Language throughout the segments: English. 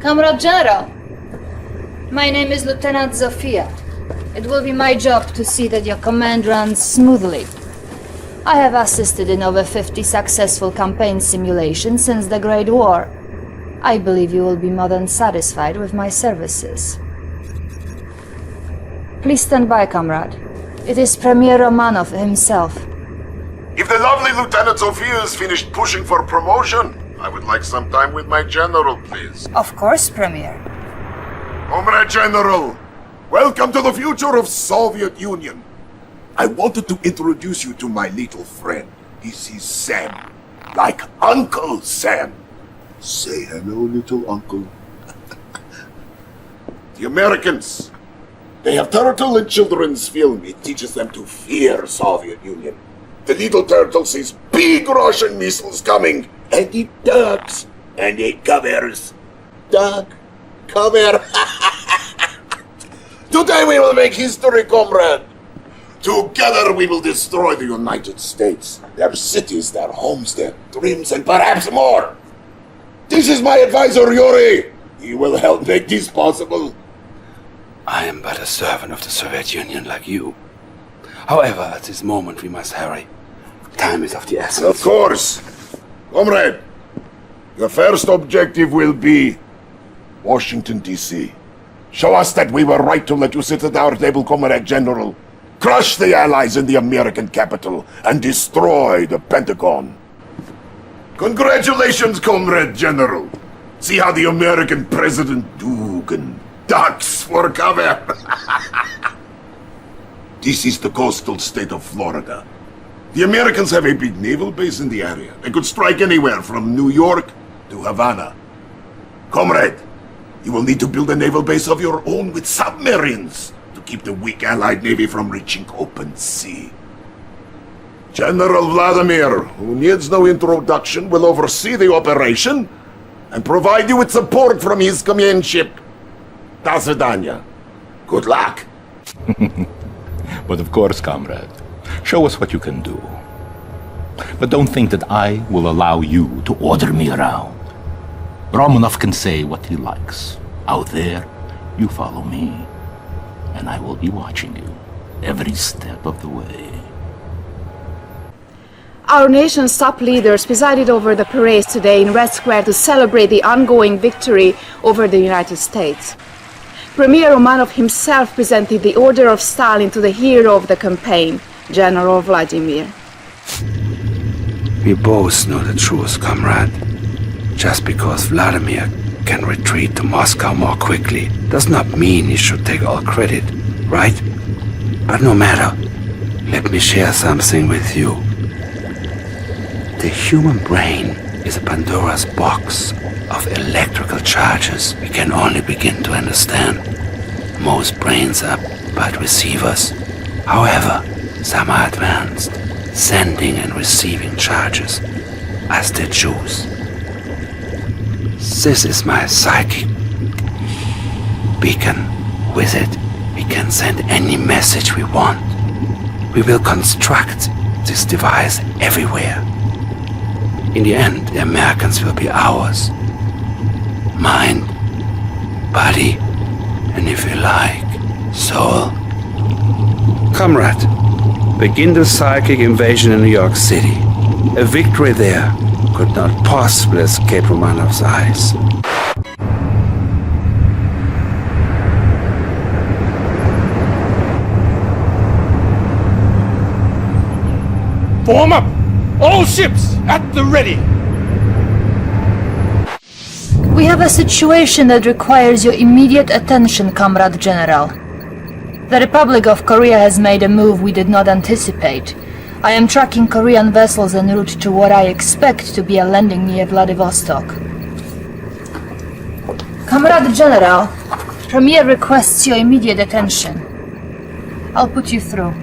Comrade General, my name is Lieutenant Zofia. It will be my job to see that your command runs smoothly. I have assisted in over 50 successful campaign simulations since the Great War. I believe you will be more than satisfied with my services. Please stand by, comrade. It is Premier Romanov himself. If the lovely Lieutenant Sophia has finished pushing for promotion, I would like some time with my general, please. Of course, Premier. Comrade General, welcome to the future of Soviet Union. I wanted to introduce you to my little friend. This is Sam. Like Uncle Sam. Say hello, little uncle. The Americans, they have turtle in children's film. It teaches them to fear Soviet Union. The little turtle sees big Russian missiles coming, and it ducks, and it covers. Duck, cover. Today we will make history, comrade. Together we will destroy the United States, their cities, their homes, their dreams, and perhaps more. This is my advisor, Yuri. He will help make this possible. I am but a servant of the Soviet Union like you. However, at this moment we must hurry. Time is of the essence. Of course. Comrade, your first objective will be Washington, D.C. Show us that we were right to let you sit at our table, Comrade General. Crush the Allies in the American capital and destroy the Pentagon. Congratulations, Comrade General. See how the American President Dugan ducks for cover. This is the coastal state of Florida. The Americans have a big naval base in the area. They could strike anywhere from New York to Havana. Comrade, you will need to build a naval base of your own with submarines to keep the weak Allied Navy from reaching open sea. General Vladimir, who needs no introduction, will oversee the operation and provide you with support from his command ship. До свидания. Good luck. But of course, comrade, show us what you can do. But don't think that I will allow you to order me around. Romanov can say what he likes. Out there, you follow me, and I will be watching you every step of the way. Our nation's top leaders presided over the parade today in Red Square to celebrate the ongoing victory over the United States. Premier Romanov himself presented the Order of Stalin to the hero of the campaign, General Vladimir. We both know the truth, comrade. Just because Vladimir can retreat to Moscow more quickly does not mean he should take all credit, right? But no matter, let me share something with you. The human brain is a Pandora's box of electrical charges we can only begin to understand. Most brains are but receivers. However, some are advanced, sending and receiving charges as they choose. This is my psychic beacon. With it, we can send any message we want. We will construct this device everywhere. In the end, the Americans will be ours. Mind, body, and if you like, soul. Comrade, begin the psychic invasion in New York City. A victory there could not possibly escape Romanov's eyes. Form up! All ships at the ready! We have a situation that requires your immediate attention, Comrade General. The Republic of Korea has made a move we did not anticipate. I am tracking Korean vessels en route to what I expect to be a landing near Vladivostok. Comrade General, Premier requests your immediate attention. I'll put you through.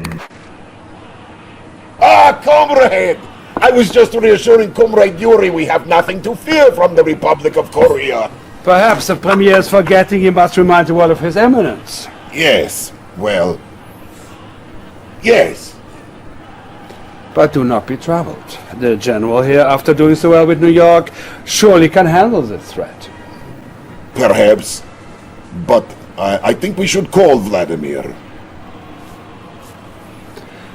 Ah, comrade! I was just reassuring Comrade Yuri we have nothing to fear from the Republic of Korea. Perhaps the Premier is forgetting he must remind the world of His Eminence. Yes, well... yes. But do not be troubled. The General here, after doing so well with New York, surely can handle this threat. Perhaps. But I think we should call Vladimir.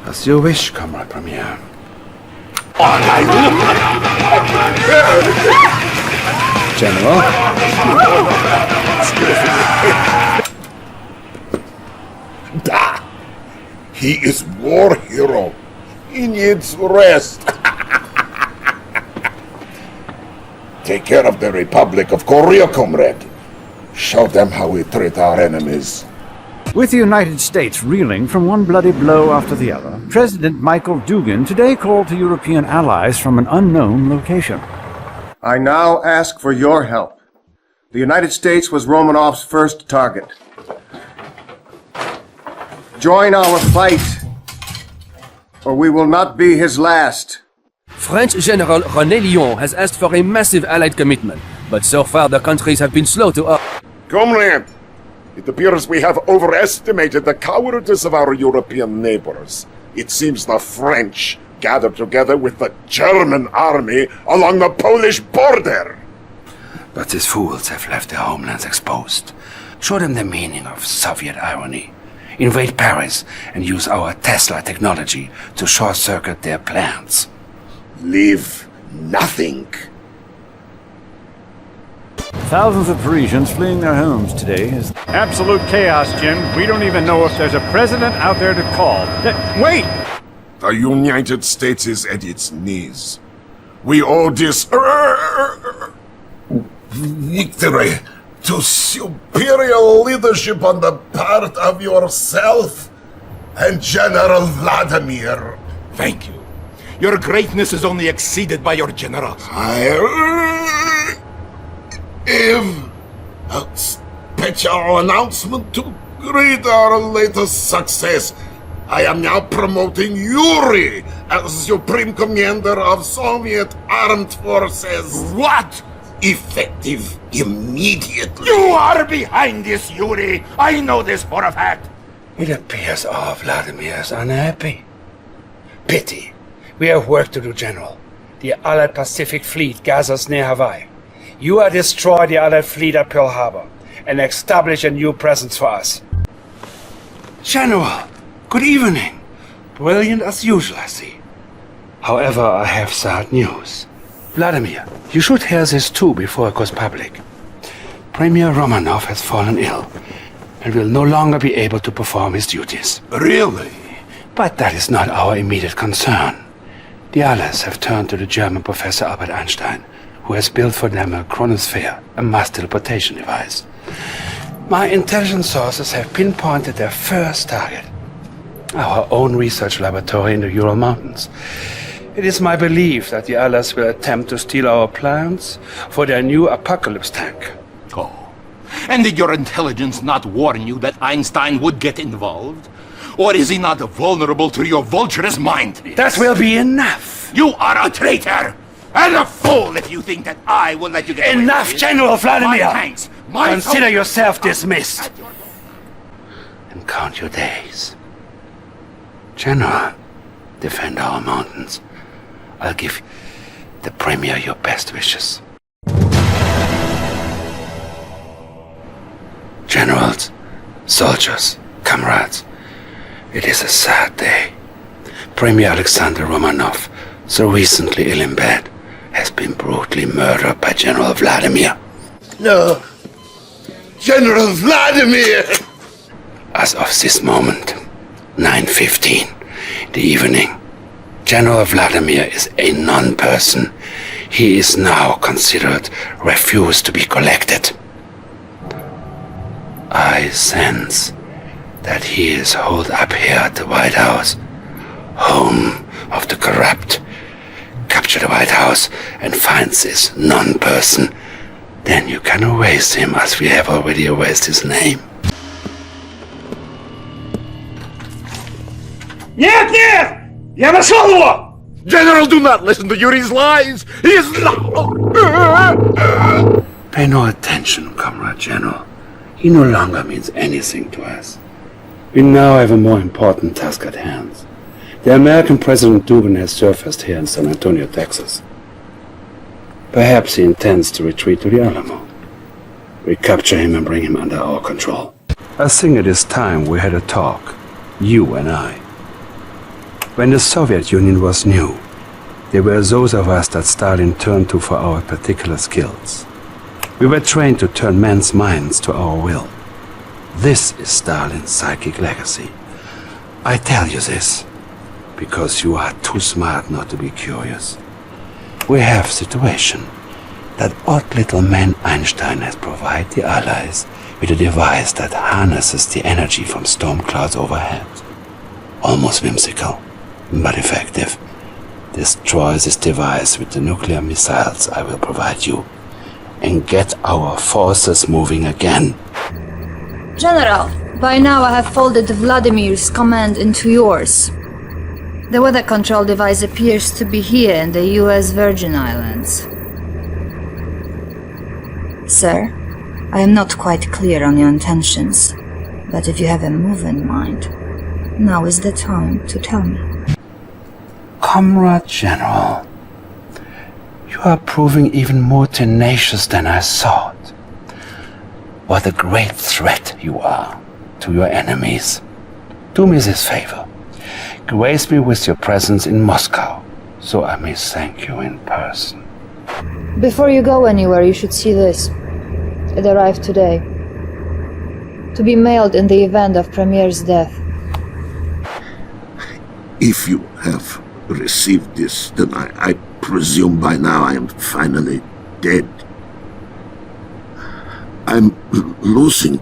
As you wish, Comrade Premier. General? He is war hero. He needs rest. Take care of the Republic of Korea, comrade. Show them how we treat our enemies. With the United States reeling from one bloody blow after the other, President Michael Dugin today called to European allies from an unknown location. I now ask for your help. The United States was Romanov's first target. Join our fight, or we will not be his last. French General René Lyon has asked for a massive Allied commitment, but so far the countries have been slow to Comrade, it appears we have overestimated the cowardice of our European neighbors. It seems the French gathered together with the German army along the Polish border. But these fools have left their homelands exposed. Show them the meaning of Soviet irony. Invade Paris and use our Tesla technology to short-circuit their plans. Leave nothing. Thousands of Parisians fleeing their homes today is absolute chaos, Jim. We don't even know if there's a president out there to call. Wait! The United States is at its knees. We owe this victory to superior leadership on the part of yourself and General Vladimir. Thank you. Your greatness is only exceeded by your generals. I have a special announcement to greet our latest success. I am now promoting Yuri as Supreme Commander of Soviet Armed Forces. What? Effective immediately. You are behind this, Yuri. I know this for a fact. It appears our Vladimir is unhappy. Pity. We have work to do, General. The Allied Pacific Fleet gathers near Hawaii. You are destroy the Allied fleet at Pearl Harbor and establish a new presence for us. General, good evening. Brilliant as usual, I see. However, I have sad news. Vladimir, you should hear this too before it goes public. Premier Romanov has fallen ill and will no longer be able to perform his duties. Really? But that is not our immediate concern. The Allies have turned to the German Professor Albert Einstein, who has built for them a chronosphere, a mass teleportation device. My intelligence sources have pinpointed their first target, our own research laboratory in the Ural Mountains. It is my belief that the Allies will attempt to steal our plans for their new apocalypse tank. Oh. And did your intelligence not warn you that Einstein would get involved? Or is he not vulnerable to your vulturous mind? That will be enough! You are a traitor! And a fool if you think that I will let you get away Enough, with it. General Vladimir! My tanks, my Consider soldiers- yourself dismissed. And count your days. General, defend our mountains. I'll give the Premier your best wishes. Generals, soldiers, comrades, it is a sad day. Premier Alexander Romanov, so recently ill in bed, has been brutally murdered by General Vladimir. No. General Vladimir! As of this moment, 9:15 in the evening, General Vladimir is a non-person. He is now considered refused to be collected. I sense that he is holed up here at the White House, home of the corrupt. Capture the White House and find this non-person. Then you can erase him as we have already erased his name. Нет, нет! Я нашел его! General, do not listen to Yuri's lies! He is Pay no attention, Comrade General. He no longer means anything to us. We now have a more important task at hand. The American President Dugin has surfaced here in San Antonio, Texas. Perhaps he intends to retreat to the Alamo. We capture him and bring him under our control. I think it is time we had a talk, you and I. When the Soviet Union was new, there were those of us that Stalin turned to for our particular skills. We were trained to turn men's minds to our will. This is Stalin's psychic legacy. I tell you this because you are too smart not to be curious. We have situation that odd little man Einstein has provided the Allies with a device that harnesses the energy from storm clouds overhead. Almost whimsical, but effective. Destroy this device with the nuclear missiles I will provide you, and get our forces moving again. General, by now I have folded Vladimir's command into yours. The weather control device appears to be here in the US Virgin Islands. Sir, I am not quite clear on your intentions, but if you have a move in mind, now is the time to tell me. Comrade General, you are proving even more tenacious than I thought. What a great threat you are to your enemies. Do me this favor. Grace me with your presence in Moscow, so I may thank you in person. Before you go anywhere, you should see this. It arrived today. To be mailed in the event of Premier's death. If you have received this, then I presume by now I am finally dead. I'm losing.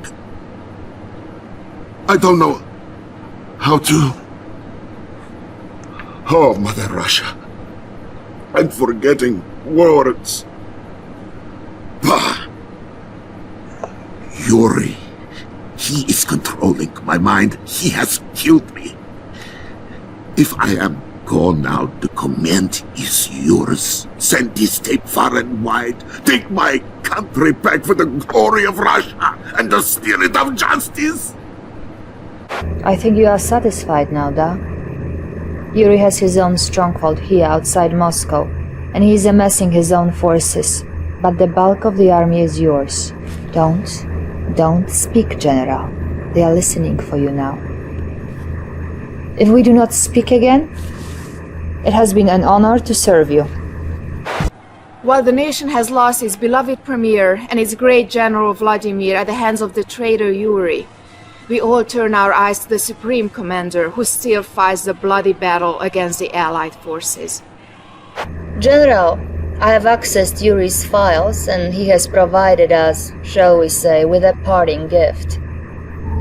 I don't know how to... Oh, Mother Russia. I'm forgetting words. Bah! Yuri. He is controlling my mind. He has killed me. If I am gone now, the command is yours. Send this tape far and wide. Take my country back for the glory of Russia and the spirit of justice. I think you are satisfied now, da? Yuri has his own stronghold here outside Moscow, and he is amassing his own forces. But the bulk of the army is yours. Don't speak, General. They are listening for you now. If we do not speak again, it has been an honor to serve you. While the nation has lost its beloved Premier and its great General Vladimir at the hands of the traitor Yuri, we all turn our eyes to the Supreme Commander who still fights the bloody battle against the Allied forces. General, I have accessed Yuri's files, and he has provided us, shall we say, with a parting gift.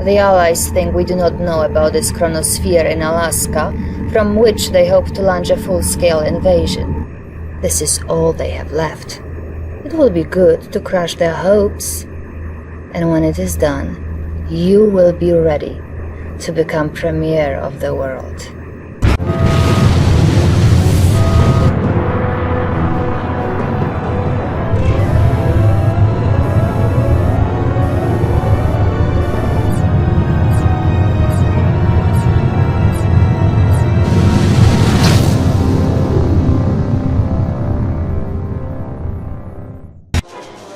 The Allies think we do not know about this chronosphere in Alaska, from which they hope to launch a full-scale invasion. This is all they have left. It will be good to crush their hopes. And when it is done, you will be ready to become Premier of the world.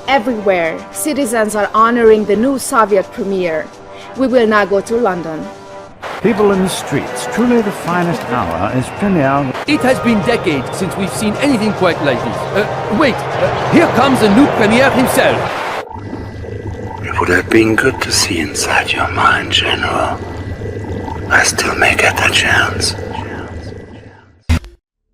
Everywhere, citizens are honoring the new Soviet premier. We will now go to London. People in the streets, truly the finest hour is premiere. It has been decades since we've seen anything quite like this. Wait, here comes the new premier himself. It would have been good to see inside your mind, General. I still may get a chance.